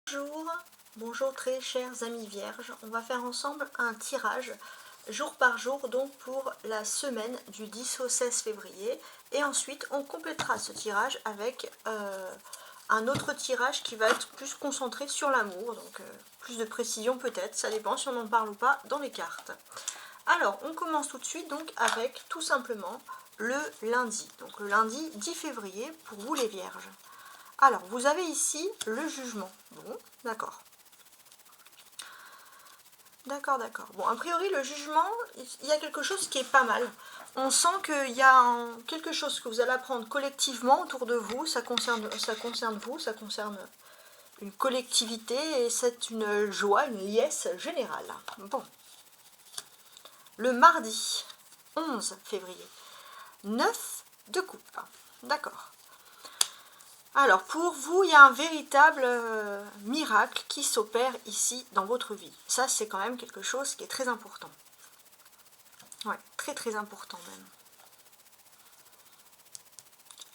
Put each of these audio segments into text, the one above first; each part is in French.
Bonjour, bonjour très chers amis vierges, on va faire ensemble un tirage jour par jour donc pour la semaine du 10 au 16 février et ensuite on complétera ce tirage avec un autre tirage qui va être plus concentré sur l'amour, donc plus de précision peut-être, ça dépend si on en parle ou pas dans les cartes. Alors on commence tout de suite donc avec tout simplement le lundi, donc le lundi 10 février pour vous les vierges. Alors, vous avez ici le jugement. Bon, d'accord. D'accord, d'accord. Bon, a priori, le jugement, il y a quelque chose qui est pas mal. On sent qu'il y a quelque chose que vous allez apprendre collectivement autour de vous. Ça concerne vous, ça concerne une collectivité et c'est une joie, une liesse générale. Bon. Le mardi 11 février. 9 de coupe. D'accord. Alors, pour vous, il y a un véritable miracle qui s'opère ici dans votre vie. Ça, c'est quand même quelque chose qui est très important. Ouais, très très important même.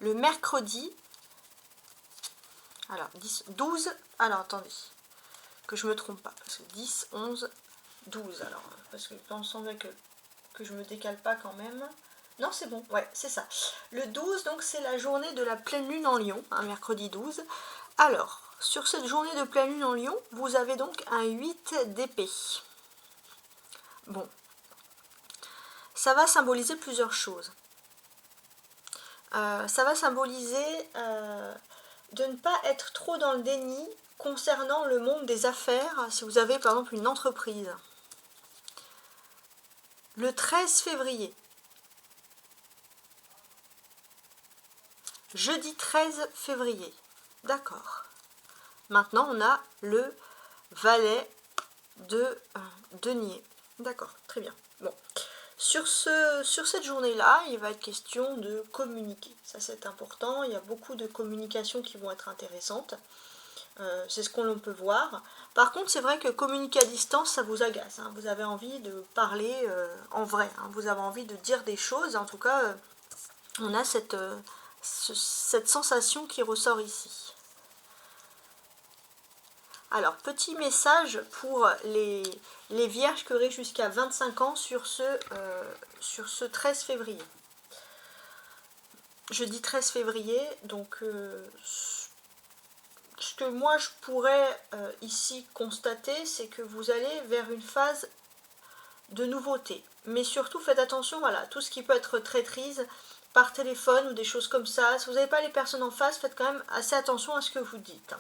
Le mercredi, alors 10, 12, alors attendez, que je me trompe pas, parce que 10, 11, 12, alors, parce que il me semblait que je me décale pas quand même. Non, c'est bon, ouais, c'est ça. Le 12, donc c'est la journée de la pleine lune en Lion, hein, mercredi 12. Alors, sur cette journée de pleine lune en Lion, vous avez donc un 8 d'épée. Bon, ça va symboliser plusieurs choses. Ça va symboliser de ne pas être trop dans le déni concernant le monde des affaires, si vous avez par exemple une entreprise. Le 13 février, jeudi 13 février, d'accord. Maintenant, on a le valet de denier. D'accord, très bien. Bon. Sur cette journée-là, il va être question de communiquer. Ça, c'est important. Il y a beaucoup de communications qui vont être intéressantes. C'est ce qu'on peut voir. Par contre, c'est vrai que communiquer à distance, ça vous agace. Hein. Vous avez envie de parler en vrai. Hein. Vous avez envie de dire des choses. En tout cas, on a cette sensation qui ressort ici. Alors, petit message pour les vierges qui auraient jusqu'à 25 ans sur ce 13 février. Jeudi 13 février, donc ce que moi je pourrais ici constater, c'est que vous allez vers une phase de nouveauté. Mais surtout, faites attention, voilà, tout ce qui peut être traîtrise par téléphone ou des choses comme ça. Si vous n'avez pas les personnes en face, faites quand même assez attention à ce que vous dites.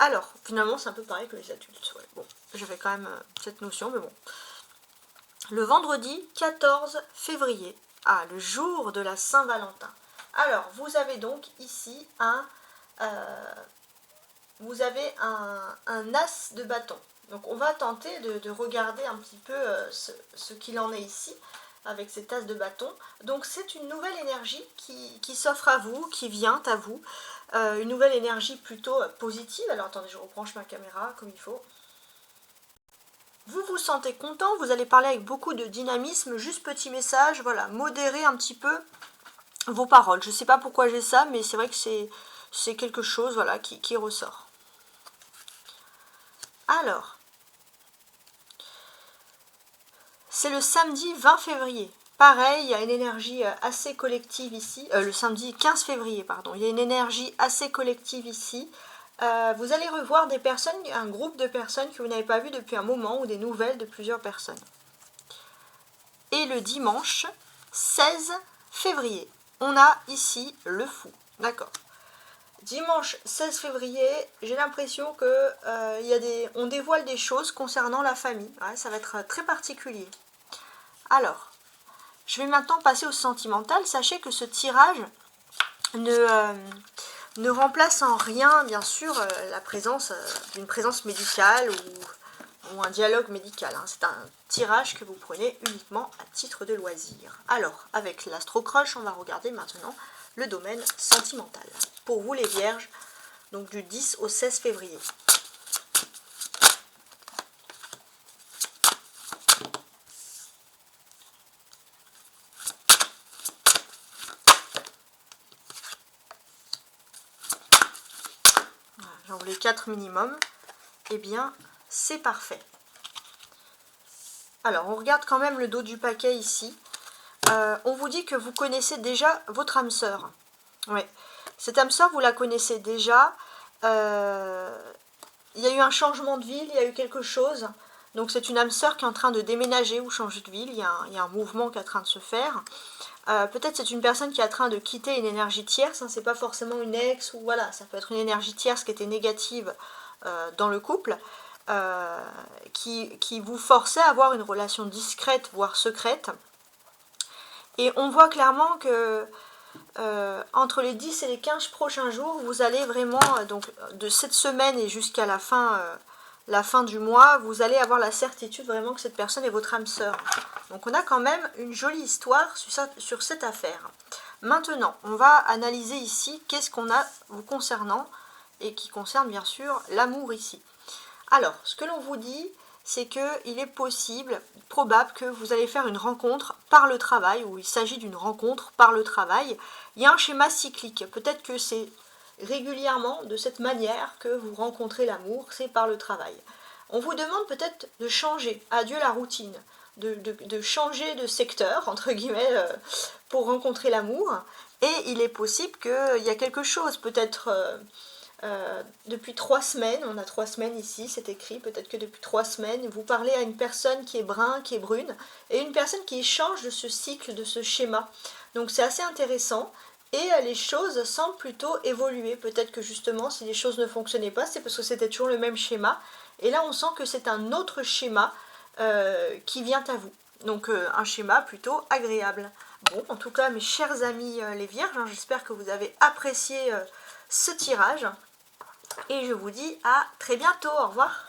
Alors, finalement, c'est un peu pareil que les adultes. Ouais, bon, j'avais quand même cette notion, mais bon. Le vendredi 14 février, le jour de la Saint-Valentin. Alors, vous avez donc ici un as de bâton. Donc, on va tenter de regarder un petit peu ce qu'il en est ici, avec cet as de bâton. Donc, c'est une nouvelle énergie qui s'offre à vous, qui vient à vous. Une nouvelle énergie plutôt positive. Alors attendez, je rebranche ma caméra comme il faut. Vous vous sentez content, vous allez parler avec beaucoup de dynamisme, juste petit message, voilà, modérez un petit peu vos paroles. Je ne sais pas pourquoi j'ai ça, mais c'est vrai que c'est quelque chose voilà, qui ressort. Alors, c'est le samedi 20 février. Pareil, il y a une énergie assez collective ici. Le samedi 15 février, pardon. Il y a une énergie assez collective ici. Vous allez revoir des personnes, un groupe de personnes que vous n'avez pas vu depuis un moment ou des nouvelles de plusieurs personnes. Et le dimanche 16 février, on a ici le fou. D'accord. Dimanche 16 février, j'ai l'impression que on dévoile des choses concernant la famille. Ouais, ça va être très particulier. Alors, je vais maintenant passer au sentimental. Sachez que ce tirage ne remplace en rien, bien sûr, la présence d'une présence médicale ou un dialogue médical. Hein. C'est un tirage que vous prenez uniquement à titre de loisir. Alors, avec l'Astro-Crush, on va regarder maintenant le domaine sentimental. Pour vous les vierges, donc du 10 au 16 février. ou les 4 minimum, eh bien c'est parfait. Alors on regarde quand même le dos du paquet ici. On vous dit que vous connaissez déjà votre âme sœur. Ouais. Cette âme sœur, vous la connaissez déjà. Il y a eu un changement de ville, il y a eu quelque chose. Donc c'est une âme sœur qui est en train de déménager ou changer de ville. Il y a un mouvement qui est en train de se faire. Peut-être c'est une personne qui est en train de quitter une énergie tierce. Hein, c'est pas forcément une ex ou voilà. Ça peut être une énergie tierce qui était négative dans le couple. Qui vous forçait à avoir une relation discrète, voire secrète. Et on voit clairement que entre les 10 et les 15 prochains jours, vous allez vraiment, donc de cette semaine et jusqu'à la fin du mois, vous allez avoir la certitude vraiment que cette personne est votre âme sœur. Donc on a quand même une jolie histoire sur cette affaire. Maintenant, on va analyser ici qu'est-ce qu'on a vous concernant et qui concerne bien sûr l'amour ici. Alors, ce que l'on vous dit, c'est qu'il est possible, probable que vous allez faire une rencontre par le travail, ou il s'agit d'une rencontre par le travail. Il y a un schéma cyclique, peut-être que c'est régulièrement de cette manière que vous rencontrez l'amour, c'est par le travail. On vous demande peut-être de changer, adieu la routine, de changer de secteur, entre guillemets, pour rencontrer l'amour. Et il est possible qu'il y a quelque chose, peut-être... depuis 3 semaines, on a 3 semaines ici, c'est écrit, peut-être que depuis 3 semaines, vous parlez à une personne qui est brun, qui est brune, et une personne qui change de ce cycle, de ce schéma. Donc c'est assez intéressant, et les choses semblent plutôt évoluer. Peut-être que justement, si les choses ne fonctionnaient pas, c'est parce que c'était toujours le même schéma, et là on sent que c'est un autre schéma qui vient à vous. Donc un schéma plutôt agréable. Bon, en tout cas, mes chers amis les vierges, hein, j'espère que vous avez apprécié ce tirage. Et je vous dis à très bientôt, au revoir.